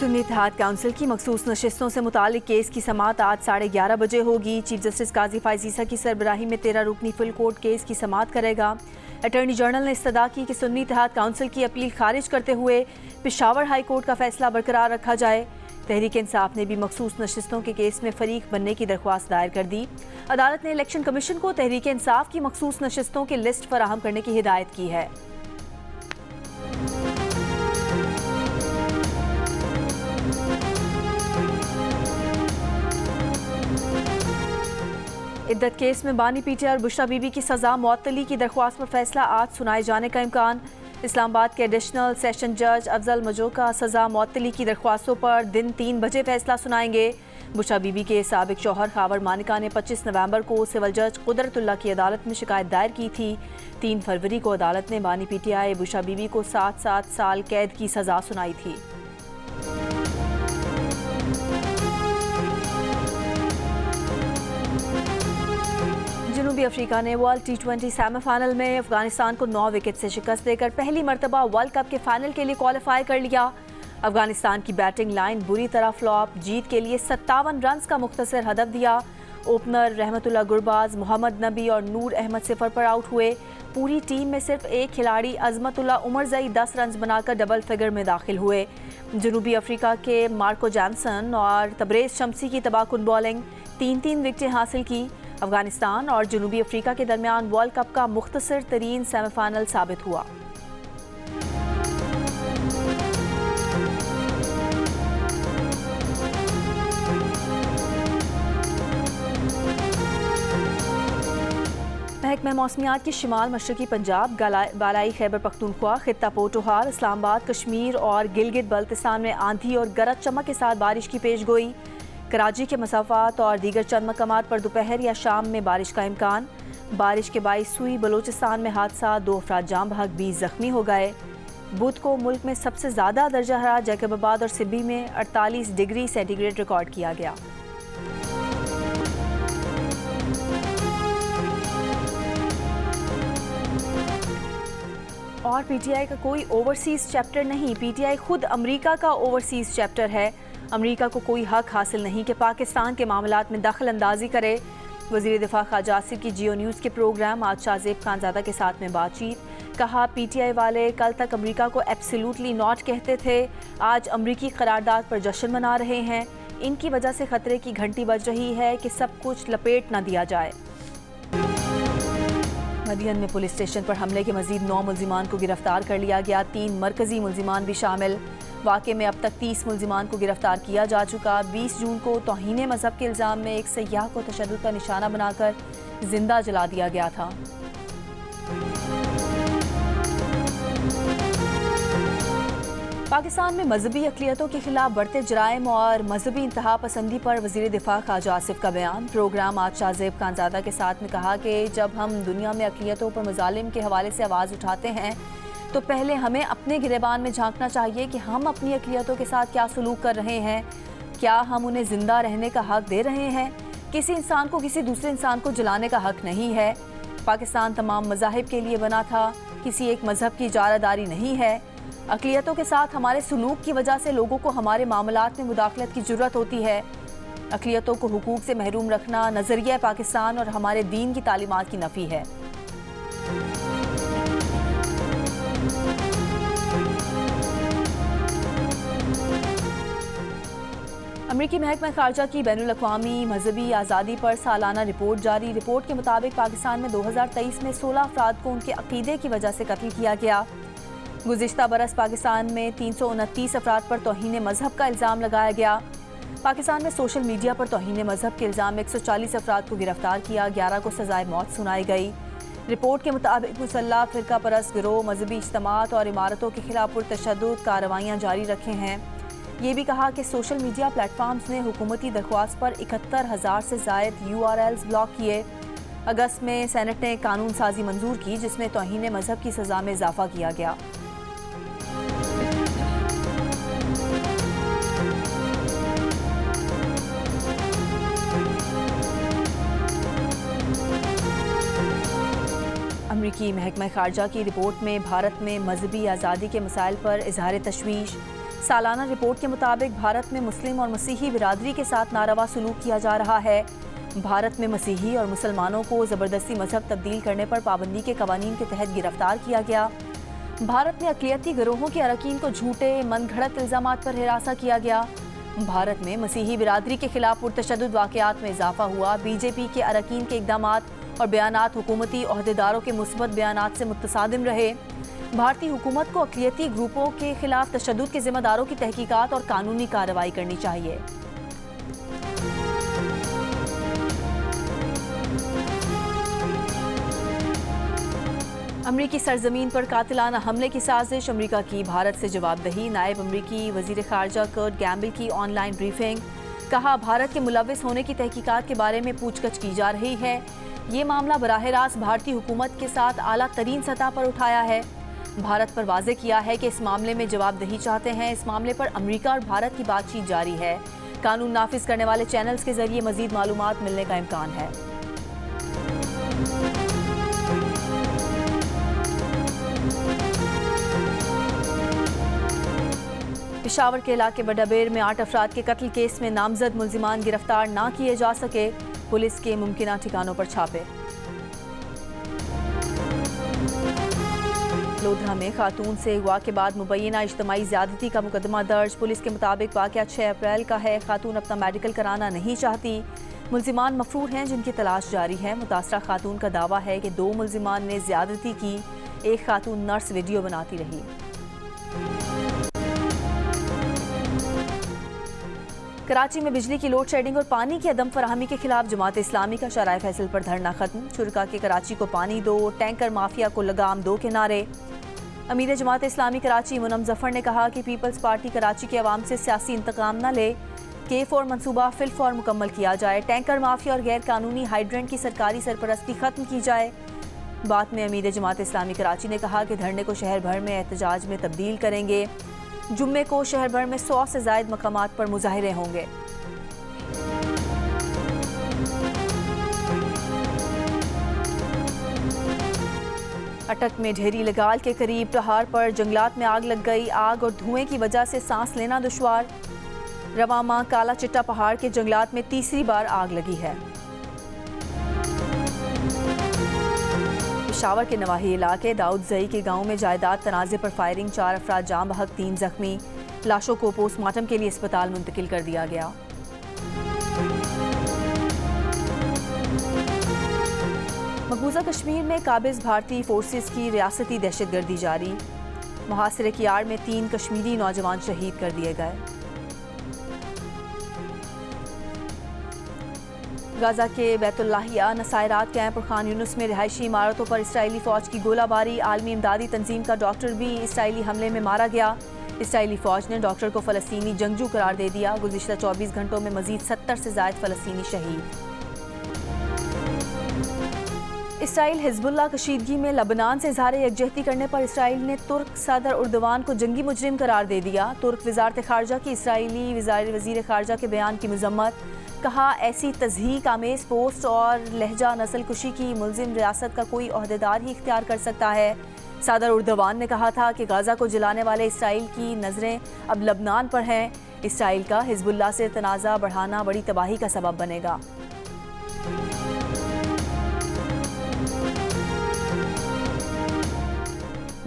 सुन्नी इत्तेहाद council की मखसूस नशिस्तों से मुतालिक केस की समाअत आज 11:30 बजे होगी। चीफ जस्टिस काजी फायजीसा की सरबराही में 13 रुकनी फुल कोर्ट केस की समाअत करेगा। अटॉर्नी जनरल ने इस्तदा की कि सुन्नी इत्तेहाद काउंसिल की अपील खारिज करते हुए पेशावर हाई कोर्ट का फैसला बरकरार रखा जाए। तहरीक इंसाफ ने भी मखसूस नशिस्तों के केस में फरीक बनने की दरख्वास्त दायर कर दी। अदालत ने इलेक्शन कमीशन को तहरीक इंसाफ की मखसूस नशिस्तों की लिस्ट फराहम करने की हिदायत की है। इद्दत केस में बानी पीटीआई और बुशरा बीबी की सजा मुअत्तली की दरख्वास्त पर फैसला आज सुनाए जाने का इम्कान। इस्लामाबाद के एडिशनल सेशन जज अफजल मजोका सजा मुअत्तली की दरख्वास्तों पर दिन 3 बजे फैसला सुनाएंगे। बुशरा बीबी के साबिक शौहर खावर मानिका ने 25 नवंबर को सिविल जज कुदरतुल्लाह की अदालत में शिकायत दायर की थी। 3 फरवरी को अदालत ने बानी पीटीआई बुशरा बीबी को 7 साल कैद की सजा सुनाई थी। जनूबी अफ्रीका ने वर्ल्ड T20 सेमीफाइनल में अफगानिस्तान को 9 विकेट से शिकस्त देकर पहली मरतबा वर्ल्ड कप के फाइनल के लिए क्वालिफाई कर लिया। अफगानिस्तान की बैटिंग लाइन बुरी तरह फ्लॉप, जीत के लिए 57 रन का मुख्तसर हदफ दिया। ओपनर रहमतुल्लाह गुरबाज, मोहम्मद नबी और नूर अहमद सिफर पर आउट हुए। पूरी टीम में सिर्फ एक खिलाड़ी अजमतुल्ला उमरजई 10 रन बनाकर डबल फिगर में दाखिल हुए। जनूबी अफ्रीका के मार्को जॉनसन और तबरेज शम्सी की तबाहकुन बॉलिंग 3-3 विकेटें हासिल की। अफगानिस्तान और जनूबी अफ्रीका के दरमियान वर्ल्ड कप का मुख्तसर तरीन सेमीफाइनल साबित हुआ। महकमा मौसमियात की शिमाल मशरकी पंजाब, बालाई खैबर पख्तूनख्वा, खित्ता पोटोहार, इस्लामाबाद, कश्मीर और गिलगित बल्तिस्तान में आंधी और गरज चमक के साथ बारिश की पेशगोई। कराची के मसाफात और दीगर चंद मकामात पर दोपहर या शाम में बारिश का इम्कान। बारिश के बाइस हुई बलोचिस्तान में हादसा, 2 अफराद जाम बहक, 20 जख्मी हो गए। बुध को मुल्क में सबसे ज़्यादा दर्जा हरारत जैकबाबाद और सिब्बी में 48 डिग्री सेंटीग्रेड रिकॉर्ड किया गया। और पीटीआई का कोई ओवरसीज चैप्टर नहीं, पीटीआई खुद अमेरिका का ओवरसीज चैप्टर है। अमेरिका को कोई हक हासिल नहीं कि पाकिस्तान के मामलात में दखल अंदाजी करे। वज़ीर दिफा ख्वाजा आसिफ की जियो न्यूज़ के प्रोग्राम आज शाहजेब खानज़ादा के साथ में बातचीत। कहा, पीटीआई वाले कल तक अमेरिका को एब्सोल्युटली नॉट कहते थे, आज अमेरिकी करारदाद पर जश्न मना रहे हैं। इनकी वजह से खतरे की घंटी बज रही है कि सब कुछ लपेट न दिया जाए। मदियन में पुलिस स्टेशन पर हमले के मजीद 9 मुल्जिमान को गिरफ्तार कर लिया गया। 3 मरकजी मुल्जिमान भी शामिल। वाक़े में अब तक 30 मुल्जिमान को गिरफ्तार किया जा चुका। 20 जून को तौहीन मज़हब के इल्ज़ाम में एक सय्याह को तशद्दुद का निशाना बनाकर जिंदा जला दिया गया था। पाकिस्तान में मजहबी अक़लियतों के खिलाफ बढ़ते जराइम और मजहबी इंतहा पसंदी पर वज़ीर दिफा ख्वाजा आसिफ का बयान। प्रोग्राम आज शाहजेब खानज़ादा के साथ में कहा कि जब हम दुनिया में अक़लियतों पर मज़ालिम के हवाले से आवाज़ उठाते हैं तो पहले हमें अपने गिरेबान में झांकना चाहिए कि हम अपनी अक़लियतों के साथ क्या सलूक कर रहे हैं। क्या हम उन्हें ज़िंदा रहने का हक़ दे रहे हैं? किसी इंसान को किसी दूसरे इंसान को जलाने का हक़ नहीं है। पाकिस्तान तमाम मज़ाहिब के लिए बना था, किसी एक मज़हब की इजारादारी नहीं है। अक़लियतों के साथ हमारे सलूक की वजह से लोगों को हमारे मामलात में मुदाखलत की ज़रूरत होती है। अक़लियतों को हुकूक से महरूम रखना नज़रिया पाकिस्तान और हमारे दीन की तालीमात की नफ़ी है। अमरीकी महकमा खारजा की बैनुल अक़वामी मजहबी आज़ादी पर सालाना रिपोर्ट जारी। रिपोर्ट के मुताबिक पाकिस्तान में 2023 में 16 अफराद को उनके अक़ीदे की वजह से कत्ल किया गया। गुज़िश्ता बरस पाकिस्तान में 329 अफराद पर तौहीन मज़हब का इल्ज़ाम लगाया गया। पाकिस्तान में सोशल मीडिया पर तौहीन मज़हब के इल्ज़ाम में 140 अफराद को गिरफ्तार किया, 11 को सज़ाए मौत सुनाई गई। रिपोर्ट के मुताबिक मुसल्लह फ़िरका परस्त गिरोह मजहबी इज्तिमात और इमारतों के खिलाफ पुरतशद्दुद कार्रवाइयाँ जारी रखे हैं। ये भी कहा कि सोशल मीडिया प्लेटफॉर्म्स ने हुकूमती दरख्वास्त पर 71,000 से ज़ायद URLs ब्लॉक किए। अगस्त में सेनेट ने कानून साजी मंजूर की जिसमें तौहीन मज़हब की सज़ा में इजाफा किया गया। अमरीकी महकमा खारजा की रिपोर्ट में भारत में मजहबी आज़ादी के मसाइल पर इजहार तशवीश। सालाना रिपोर्ट के मुताबिक भारत में मुस्लिम और मसीही बिरादरी के साथ नारवा सलूक किया जा रहा है। भारत में मसीही और मुसलमानों को ज़बरदस्ती मजहब तब्दील करने पर पाबंदी के कवानीन के तहत गिरफ्तार किया गया। भारत में अक़लियती गिरोहों के अरकान को झूठे मनगढ़ंत इल्ज़ामात पर हिरासा किया गया। भारत में मसीही बिरादरी के खिलाफ पुरतशद्दुद वाक़यात में इजाफा हुआ। बीजेपी के अरकान के इक़दामात और बयानात हुकूमती ओहदेदारों के मुस्बत बयानात से मुतसादिम रहे। भारतीय हुकूमत को अक़लियती ग्रुपों के खिलाफ तशद्दुद के ज़िम्मेदारों की तहकीकात और कानूनी कार्रवाई करनी चाहिए। अमरीकी सरजमीन पर कातिलाना हमले की साजिश, अमरीका की भारत से जवाबदही। नायब अमरीकी वज़ीर ख़ारजा कर्ट गैम्बल की ऑनलाइन ब्रीफिंग, कहा भारत के मुलव्विस होने की तहकीकात के बारे में पूछताछ की जा रही है। ये मामला बराह रास्त भारतीय हुकूमत के साथ आला तरीन सतह पर उठाया है। भारत पर वाज़े किया है कि इस मामले में जवाबदही चाहते हैं। इस मामले पर अमरीका और भारत की बातचीत जारी है। कानून नाफिज करने वाले चैनल्स के जरिए मज़ीद मालूमात मिलने का इम्कान है। पेशावर के इलाके बडाबेर में 8 अफराद के कत्ल केस में नामजद मुल्जिमान गिरफ्तार ना किए जा सके। पुलिस के मुमकिना ठिकानों पर छापे। लोधरा में खातून से अगवा के बाद मुबैना इज्तमाई ज़्यादती का मुकदमा दर्ज। पुलिस के मुताबिक वाक़या 6 अप्रैल का है। खातून अपना मेडिकल कराना नहीं चाहती। मुल्जिमान मफरूर हैं जिनकी तलाश जारी है। मुतासरा खातून का दावा है कि 2 मुल्जिमान ने ज़्यादती की। एक खातून नर्स वीडियो बनाती रही। कराची में बिजली की लोड शेडिंग और पानी की अदम फराहमी के खिलाफ जमात इस्लामी का शराय फैसल पर धरना खत्म। शुरका के कराची को पानी दो, टैंकर माफिया को लगाम दो के नारे। अमीर जमात इस्लामी कराची मुनम जफर ने कहा कि पीपल्स पार्टी कराची के अवाम से सियासी इंतकाम न ले। K4 मनसूबा फिलफौर मुकम्मल किया जाए। टैंकर माफिया और गैर कानूनी हाइड्रेंट की सरकारी सरपरस्ती खत्म की जाए। बाद में अमीर जमात इस्लामी कराची ने कहा कि धरने को शहर भर में एहतजाज में तब्दील करेंगे। जुम्मे को शहर भर में 100 से ज़ायद मकामात पर मुजाहिरे होंगे। अटक में ढेरी लगाल के करीब पहाड़ पर जंगलात में आग लग गई। आग और धुएं की वजह से सांस लेना दुश्वार। रवामा काला चिट्टा पहाड़ के जंगलात में तीसरी बार आग लगी है। पेशावर के नवाही इलाके दाऊद जई के गांव में जायदाद तनाज़े पर फायरिंग, 4 अफराद जाम बहक, 3 जख्मी। लाशों को पोस्टमार्टम के लिए अस्पताल मुंतकिल कर दिया गया। मकबूजा कश्मीर में काबिज भारतीय फोर्सेस की रियासती दहशतगर्दी जारी। मुहासिरे की आड़ में 3 कश्मीरी नौजवान शहीद कर दिए गए। गाजा के बैतुल्लाहिया नसायरात कैंप और खान यूनुस में रिहायशी इमारतों पर इसराइली फ़ौज की गोलाबारी। आलमी इमदादी तंजीम का डॉक्टर भी इसराइली हमले में मारा गया। इसराइली फ़ौज ने डॉक्टर को फ़लस्तीनी जंगजू करार दे दिया। गुज़िश्ता 24 घंटों में मज़ीद 70 से ज़ायद फ़लस्तीनी शहीद। इसराइल हिज़्बुल्लाह कशीदगी में लबनान से इज़हार यकजहती करने पर इसराइल ने तुर्क सदर उर्दवान को जंगी मुजरिम करार दे दिया। तुर्क वज़ारत ख़ारजा की इसराइली वज़ीर ख़ारजा के बयान की मज़म्मत। कहा, ऐसी तज़हीक आमेज़ पोस्ट और लहजा नस्ल कुशी की मुल्ज़िम रियासत का कोई ओहदेदार ही इख्तियार कर सकता है। सदर उर्दवान ने कहा था कि गाज़ा को जलाने वाले इसराइल की नज़रें अब लबनान पर हैं। इसराइल का हिज़्बुल्लाह से तनाज़ा बढ़ाना बड़ी तबाही का सबब बनेगा।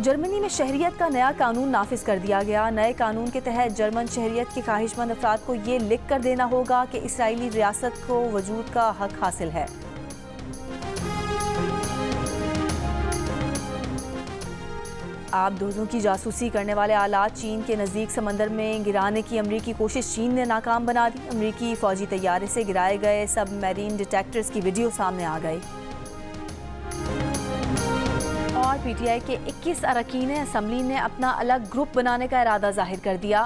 जर्मनी में शहरियत का नया कानून नाफिज कर दिया गया। नए कानून के तहत जर्मन शहरियत के ख्वाहिशमंद अफराद को ये लिख कर देना होगा कि इसराइली रियासत को वजूद का हक हासिल है। आबदोजों की जासूसी करने वाले आलात चीन के नज़दीक समंदर में गिराने की अमरीकी कोशिश चीन ने नाकाम बना दी। अमरीकी फौजी तैयारे से गिराए गए सबमरीन डिटेक्टर्स की वीडियो सामने आ गई। और पीटीआई के 21 अरकान असम्बली ने अपना अलग ग्रुप बनाने का इरादा जाहिर कर दिया।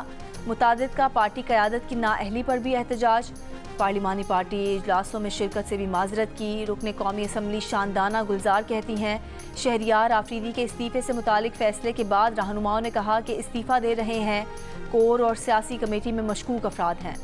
मुतादिद का पार्टी क़यादत की नाअहली पर भी एहतजाज। पार्लिमानी पार्टी इजलासों में शिरकत से भी माजरत की। रुकने कौमी असम्बली शानदाना गुलजार कहती हैं। शहरियार आफरीदी के इस्तीफ़े से मुतालिक फ़ैसले के बाद रहनुमाओं ने कहा कि इस्तीफ़ा दे रहे हैं। कोर और सियासी कमेटी में मशकूक अफराद हैं।